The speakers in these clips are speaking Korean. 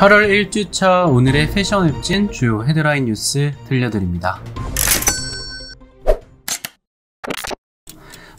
8월 1주차 오늘의 패션 웹진 주요 헤드라인 뉴스 들려드립니다.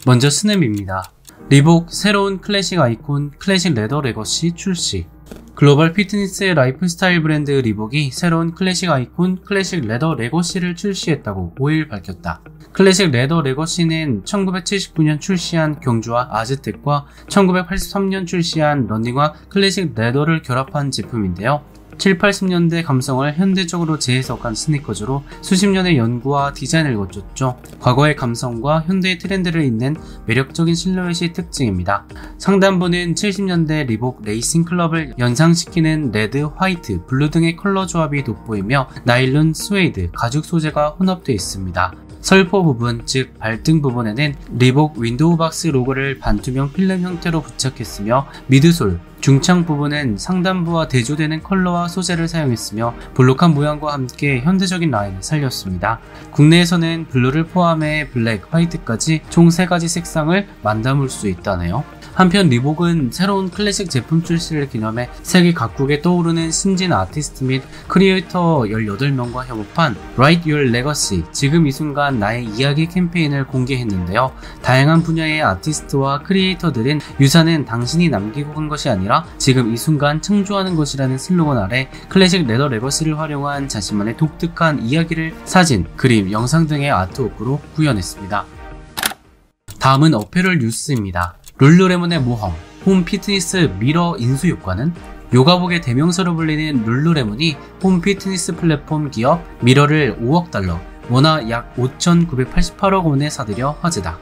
먼저 스냅입니다. 리복 새로운 클래식 아이콘 클래식 레더 레거시 출시. 글로벌 피트니스 라이프스타일 브랜드 리복이 새로운 클래식 아이콘 클래식 레더 레거시를 출시했다고 5일 밝혔다. 클래식 레더 레거시는 1979년 출시한 경주와 아즈텍과 1983년 출시한 러닝화 클래식 레더를 결합한 제품인데요. 7, 80년대 감성을 현대적으로 재해석한 스니커즈로 수십 년의 연구와 디자인을 거쳤죠. 과거의 감성과 현대의 트렌드를 잇는 매력적인 실루엣이 특징입니다. 상단부는 70년대 리복 레이싱 클럽을 연상시키는 레드, 화이트, 블루 등의 컬러 조합이 돋보이며 나일론, 스웨이드, 가죽 소재가 혼합되어 있습니다. 설포 부분, 즉 발등 부분에는 리복 윈도우 박스 로고를 반투명 필름 형태로 부착했으며 미드솔, 중창 부분은 상단부와 대조되는 컬러와 소재를 사용했으며 볼록한 모양과 함께 현대적인 라인을 살렸습니다. 국내에서는 블루를 포함해 블랙, 화이트까지 총 3가지 색상을 만담을 수 있다네요. 한편 리복은 새로운 클래식 제품 출시를 기념해 세계 각국에 떠오르는 신진 아티스트 및 크리에이터 18명과 협업한 Write Your Legacy, 지금 이 순간 나의 이야기 캠페인을 공개했는데요. 다양한 분야의 아티스트와 크리에이터들은 유산은 당신이 남기고 간 것이 아니라 지금 이 순간 창조하는 것이라는 슬로건 아래 클래식 레더 레거시를 활용한 자신만의 독특한 이야기를 사진, 그림, 영상 등의 아트워크로 구현했습니다. 다음은 어페럴 뉴스입니다. 룰루레몬의 모험, 홈 피트니스 미러 인수 효과는? 요가복의 대명사로 불리는 룰루레몬이 홈 피트니스 플랫폼 기업 미러를 5억 달러, 원화 약 5,988억 원에 사들여 화제다.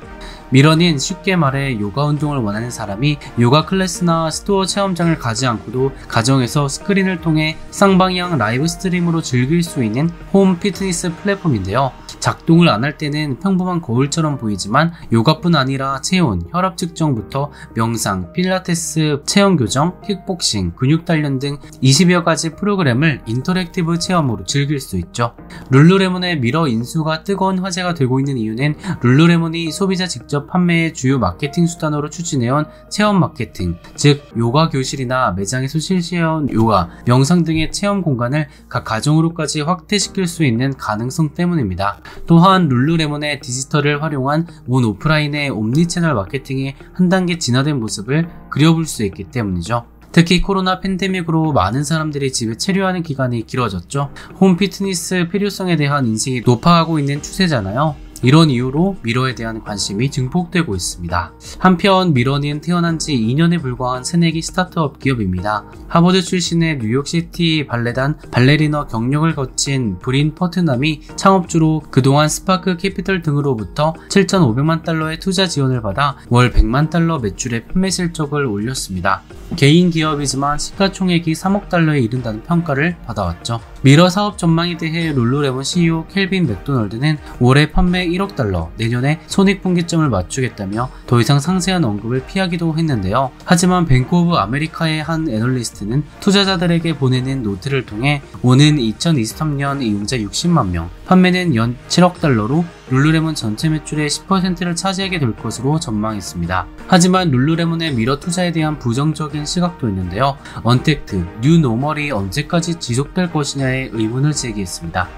미러는 쉽게 말해 요가 운동을 원하는 사람이 요가 클래스나 스토어 체험장을 가지 않고도 가정에서 스크린을 통해 쌍방향 라이브 스트림으로 즐길 수 있는 홈 피트니스 플랫폼인데요. 작동을 안 할 때는 평범한 거울처럼 보이지만 요가뿐 아니라 체온, 혈압 측정부터 명상, 필라테스, 체형 교정, 킥복싱, 근육 단련 등 20여 가지 프로그램을 인터랙티브 체험으로 즐길 수 있죠. 룰루레몬의 미러 인수가 뜨거운 화제가 되고 있는 이유는 룰루레몬이 소비자 직접 판매의 주요 마케팅 수단으로 추진해온 체험 마케팅, 즉 요가 교실이나 매장에서 실시해온 요가, 명상 등의 체험 공간을 각 가정으로까지 확대시킬 수 있는 가능성 때문입니다. 또한 룰루레몬의 디지털을 활용한 온 오프라인의 옴니채널 마케팅이 한 단계 진화된 모습을 그려볼 수 있기 때문이죠. 특히 코로나 팬데믹으로 많은 사람들이 집에 체류하는 기간이 길어졌죠. 홈 피트니스 필요성에 대한 인식이 높아가고 있는 추세잖아요. 이런 이유로 미러에 대한 관심이 증폭되고 있습니다. 한편 미러는 태어난 지 2년에 불과한 새내기 스타트업 기업입니다. 하버드 출신의 뉴욕시티 발레단 발레리너 경력을 거친 브린 퍼트남이 창업주로 그동안 스파크 캐피털 등으로부터 7,500만 달러의 투자 지원을 받아 월 100만 달러 매출의 판매 실적을 올렸습니다. 개인 기업이지만 시가총액이 3억 달러에 이른다는 평가를 받아왔죠. 미러 사업 전망에 대해 룰루레몬 CEO 켈빈 맥도널드는 올해 판매 1억 달러, 내년에 손익분기점을 맞추겠다며 더 이상 상세한 언급을 피하기도 했는데요. 하지만 뱅크 오브 아메리카의 한 애널리스트는 투자자들에게 보내는 노트를 통해 오는 2023년 이용자 60만 명, 판매는 연 7억 달러로 룰루레몬 전체 매출의 10%를 차지하게 될 것으로 전망했습니다. 하지만 룰루레몬의 미러 투자에 대한 부정적인 시각도 있는데요. 언택트, 뉴 노멀이 언제까지 지속될 것이냐에 의문을 제기했습니다.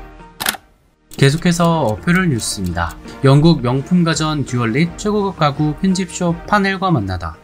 계속해서 어페럴 뉴스입니다. 영국 명품 가전 듀얼릿 최고급 가구 편집숍 파넬과 만나다.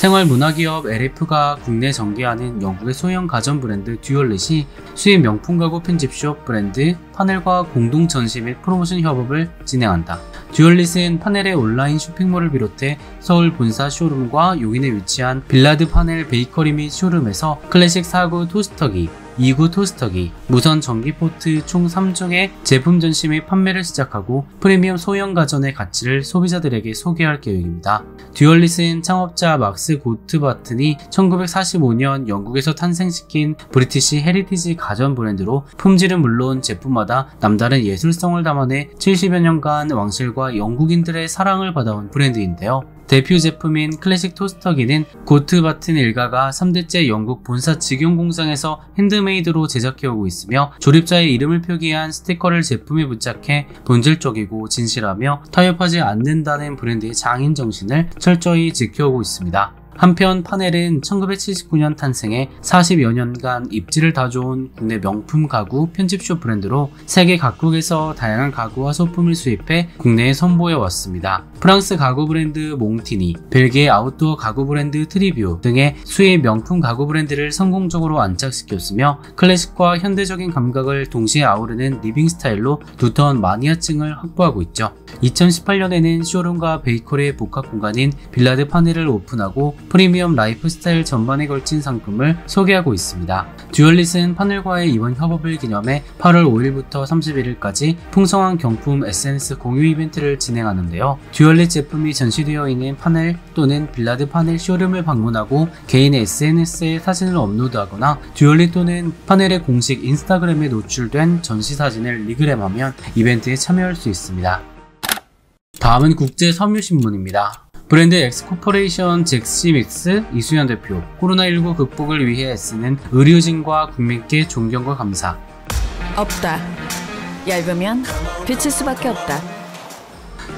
생활문화기업 LF가 국내 전개하는 영국의 소형 가전 브랜드 듀얼릿이 수입 명품 가구 편집숍 브랜드 파넬과 공동 전시 및 프로모션 협업을 진행한다. 듀얼릿은 파넬의 온라인 쇼핑몰을 비롯해 서울 본사 쇼룸과 용인에 위치한 빌라드 파넬 베이커리 및 쇼룸에서 클래식 4구 토스터기, 2구 토스터기, 무선 전기포트 총 3종의 제품 전시 및 판매를 시작하고 프리미엄 소형 가전의 가치를 소비자들에게 소개할 계획입니다. 듀얼릿은 창업자 막스 고트바튼이 1945년 영국에서 탄생시킨 브리티시 헤리티지 가전 브랜드로 품질은 물론 제품마다 남다른 예술성을 담아내 70여 년간 왕실과 영국인들의 사랑을 받아온 브랜드인데요. 대표 제품인 클래식 토스터기는 고트바튼 일가가 3대째 영국 본사 직영 공장에서 핸드메이드로 제작해오고 있으며 조립자의 이름을 표기한 스티커를 제품에 부착해 본질적이고 진실하며 타협하지 않는다는 브랜드의 장인 정신을 철저히 지켜오고 있습니다. 한편 파넬은 1979년 탄생해 40여 년간 입지를 다져온 국내 명품 가구 편집숍 브랜드로 세계 각국에서 다양한 가구와 소품을 수입해 국내에 선보여 왔습니다. 프랑스 가구 브랜드 몽티니, 벨기에 아웃도어 가구 브랜드 트리뷰 등의 수입 명품 가구 브랜드를 성공적으로 안착시켰으며 클래식과 현대적인 감각을 동시에 아우르는 리빙 스타일로 두터운 마니아층을 확보하고 있죠. 2018년에는 쇼룸과 베이커리의 복합 공간인 빌라드 파넬을 오픈하고 프리미엄 라이프스타일 전반에 걸친 상품을 소개하고 있습니다. 듀얼릿은 파넬과의 이번 협업을 기념해 8월 5일부터 31일까지 풍성한 경품 SNS 공유 이벤트를 진행하는데요. 듀얼릿 제품이 전시되어 있는 파넬 또는 빌라드 파넬 쇼룸을 방문하고 개인의 SNS에 사진을 업로드하거나 듀얼릿 또는 파넬의 공식 인스타그램에 노출된 전시 사진을 리그램하면 이벤트에 참여할 수 있습니다. 다음은 국제 섬유신문입니다. 브랜드 엑스코퍼레이션 잭시믹스 이수연 대표, 코로나19 극복을 위해 애쓰는 의료진과 국민께 존경과 감사. 없다. 얇으면 비칠 수밖에 없다.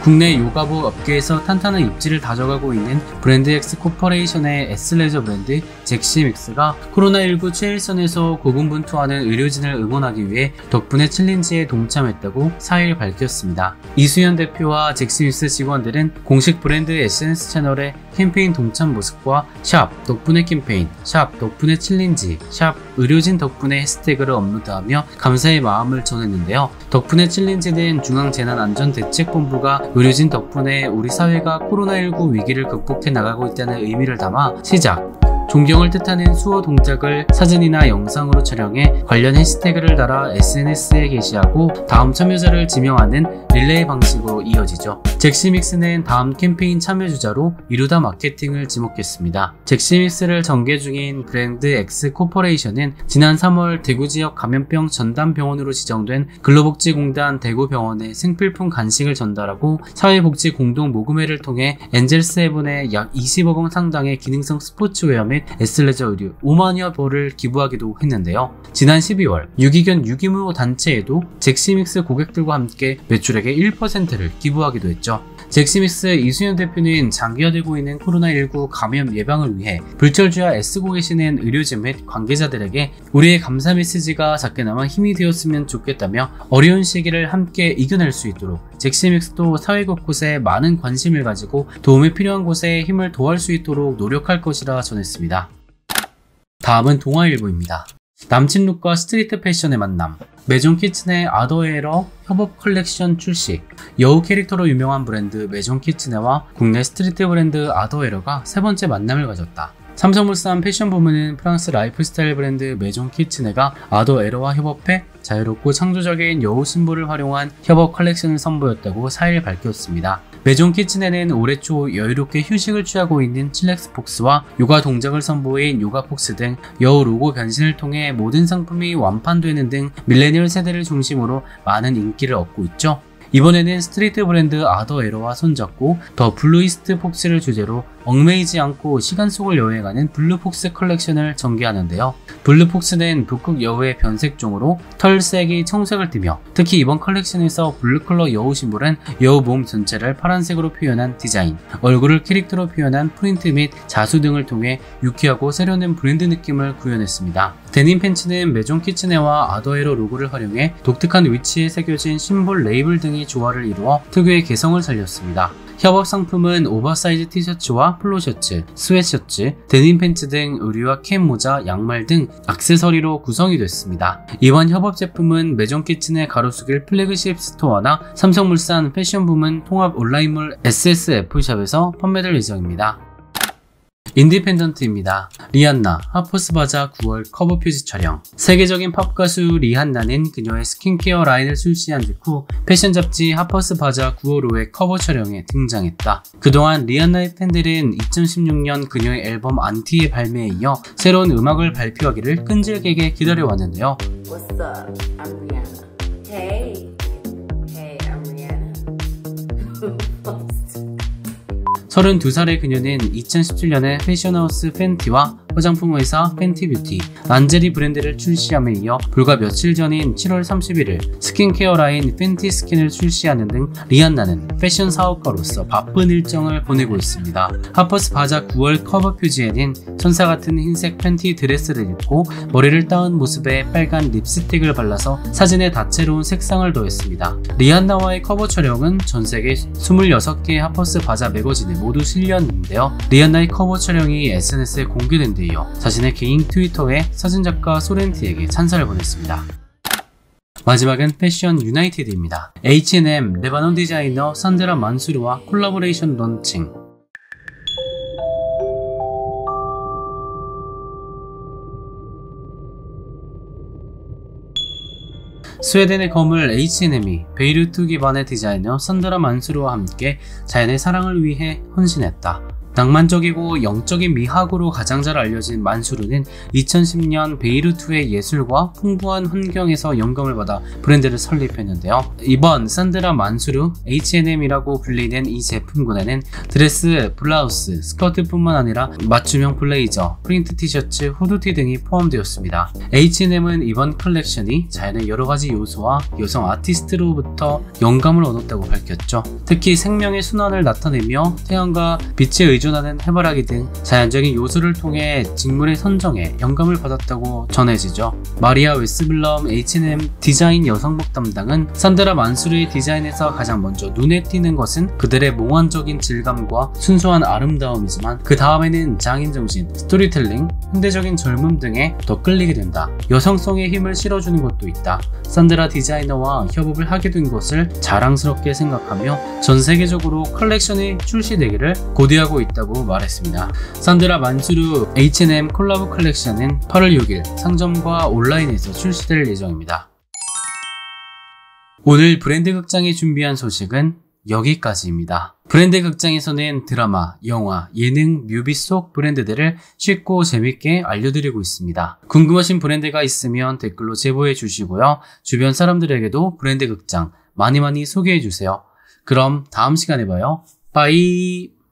국내 요가복 업계에서 탄탄한 입지를 다져가고 있는 브랜드 엑스코퍼레이션의 S레저 브랜드 잭시믹스가 코로나19 최일선에서 고군분투하는 의료진을 응원하기 위해 덕분에 챌린지에 동참했다고 4일 밝혔습니다. 이수연 대표와 잭시믹스 직원들은 공식 브랜드 SNS 채널에 캠페인 동참 모습과 샵 덕분에 캠페인, 샵 덕분에 챌린지, 샵 의료진 덕분에 해시태그를 업로드하며 감사의 마음을 전했는데요. 덕분에 챌린지는 중앙재난안전대책본부가 의료진 덕분에 우리 사회가 코로나19 위기를 극복해 나가고 있다는 의미를 담아 시작! 존경을 뜻하는 수호 동작을 사진이나 영상으로 촬영해 관련 해시태그를 달아 SNS에 게시하고 다음 참여자를 지명하는 릴레이 방식으로 이어지죠. 잭시믹스는 다음 캠페인 참여주자로 이루다 마케팅을 지목했습니다. 잭시믹스를 전개 중인 브랜드 엑스코퍼레이션은 지난 3월 대구 지역 감염병 전담병원으로 지정된 근로복지공단 대구병원에 생필품 간식을 전달하고 사회복지 공동 모금회를 통해 엔젤스헤븐에 약 20억 원 상당의 기능성 스포츠웨어 및 S레저 의류 5만여 벌을 기부하기도 했는데요. 지난 12월 유기견 유기묘 단체에도 잭시믹스 고객들과 함께 매출액의 1%를 기부하기도 했죠. 잭시믹스 이수연 대표는 장기화되고 있는 코로나19 감염 예방을 위해 불철주야 애쓰고 계시는 의료진 및 관계자들에게 우리의 감사 메시지가 작게나마 힘이 되었으면 좋겠다며 어려운 시기를 함께 이겨낼 수 있도록 잭시믹스도 사회 곳곳에 많은 관심을 가지고 도움이 필요한 곳에 힘을 도할 수 있도록 노력할 것이라 전했습니다. 다음은 동아일보입니다. 남친 룩과 스트리트 패션의 만남, 메종 키츠네 아더에러 협업 컬렉션 출시. 여우 캐릭터로 유명한 브랜드 메종 키츠네와 국내 스트리트 브랜드 아더에러가 세 번째 만남을 가졌다. 삼성물산 패션 부문은 프랑스 라이프스타일 브랜드 메종 키츠네가 아더에러와 협업해 자유롭고 창조적인 여우 심볼을 활용한 협업 컬렉션을 선보였다고 4일 밝혔습니다. 메종 키츠네는 올해 초 여유롭게 휴식을 취하고 있는 칠렉스 폭스와 요가 동작을 선보인 요가 폭스 등 여우 로고 변신을 통해 모든 상품이 완판되는 등 밀레니얼 세대를 중심으로 많은 인기를 얻고 있죠. 이번에는 스트리트 브랜드 아더에러와 손잡고 더 블루이스트 폭스를 주제로 얽매이지 않고 시간 속을 여행하는 블루폭스 컬렉션을 전개하는데요. 블루폭스는 북극 여우의 변색종으로 털색이 청색을 띠며 특히 이번 컬렉션에서 블루컬러 여우 심볼은 여우 몸 전체를 파란색으로 표현한 디자인, 얼굴을 캐릭터로 표현한 프린트 및 자수 등을 통해 유쾌하고 세련된 브랜드 느낌을 구현했습니다. 데님 팬츠는 메종 키츠네와 아더에러 로고를 활용해 독특한 위치에 새겨진 심볼 레이블 등이 조화를 이루어 특유의 개성을 살렸습니다. 협업 상품은 오버사이즈 티셔츠와 플로셔츠, 스웨셔츠, 데님 팬츠 등 의류와 캡 모자, 양말 등 액세서리로 구성이 됐습니다. 이번 협업 제품은 메종 키친의 가로수길 플래그십 스토어나 삼성물산 패션 부문 통합 온라인몰 SSF샵에서 판매될 예정입니다. 인디펜던트입니다. 리한나, 하퍼스바자 9월 커버 퓨즈 촬영. 세계적인 팝 가수 리한나는 그녀의 스킨케어 라인을 출시한 직후 패션 잡지 하퍼스바자 9월호의 커버 촬영에 등장했다. 그동안 리한나의 팬들은 2016년 그녀의 앨범 안티의 발매에 이어 새로운 음악을 발표하기를 끈질기게 기다려왔는데요. What's up? I'm Rihanna. Hey, I'm Rihanna. 32살의 그녀는 2017년에 패션하우스 팬티와 화장품 회사 팬티뷰티, 란제리 브랜드를 출시함에 이어 불과 며칠 전인 7월 31일 스킨케어 라인 팬티스킨을 출시하는 등 리안나는 패션 사업가로서 바쁜 일정을 보내고 있습니다. 하퍼스 바자 9월 커버 표지에는 천사 같은 흰색 팬티 드레스를 입고 머리를 따은 모습에 빨간 립스틱을 발라서 사진에 다채로운 색상을 더했습니다. 리안나와의 커버 촬영은 전 세계 26개의 하퍼스 바자 매거진에 모두 실렸는데요. 리안나의 커버 촬영이 SNS에 공개된 데 이어 자신의 개인 트위터에 사진작가 소렌티에게 찬사를 보냈습니다. 마지막은 패션 유나이티드입니다. H&M 레바논 디자이너 산드라 만수르와 콜라보레이션 론칭. 스웨덴의 거물 H&M이 베이루트 기반의 디자이너 산드라 만수르와 함께 자연의 사랑을 위해 헌신했다. 낭만적이고 영적인 미학으로 가장 잘 알려진 만수르는 2010년 베이루트의 예술과 풍부한 환경에서 영감을 받아 브랜드를 설립했는데요. 이번 산드라 만수르 H&M이라고 불리는 이 제품군에는 드레스, 블라우스, 스커트뿐만 아니라 맞춤형 블레이저, 프린트 티셔츠, 후드티 등이 포함되었습니다. H&M은 이번 컬렉션이 자연의 여러가지 요소와 여성 아티스트로부터 영감을 얻었다고 밝혔죠. 특히 생명의 순환을 나타내며 태양과 빛에 의존하는 해바라기 등 자연적인 요소를 통해 직물의 선정에 영감을 받았다고 전해지죠. 마리아 웨스블럼 H&M 디자인 여성복 담당은 산드라 만수르의 디자인에서 가장 먼저 눈에 띄는 것은 그들의 몽환적인 질감과 순수한 아름다움이지만 그 다음에는 장인정신, 스토리텔링, 현대적인 젊음 등에 더 끌리게 된다. 여성성의 힘을 실어주는 것도 있다. 산드라 디자이너와 협업을 하게 된 것을 자랑스럽게 생각하며 전 세계적으로 컬렉션이 출시되기를 고대하고 있다고 말했습니다. 산드라 만수르 H&M 콜라보 컬렉션은 8월 6일 상점과 온라인에서 출시될 예정입니다. 오늘 브랜드 극장이 준비한 소식은 여기까지입니다. 브랜드 극장에서는 드라마, 영화, 예능, 뮤비 속 브랜드들을 쉽고 재밌게 알려드리고 있습니다. 궁금하신 브랜드가 있으면 댓글로 제보해 주시고요. 주변 사람들에게도 브랜드 극장 많이 소개해 주세요. 그럼 다음 시간에 봐요. 빠이.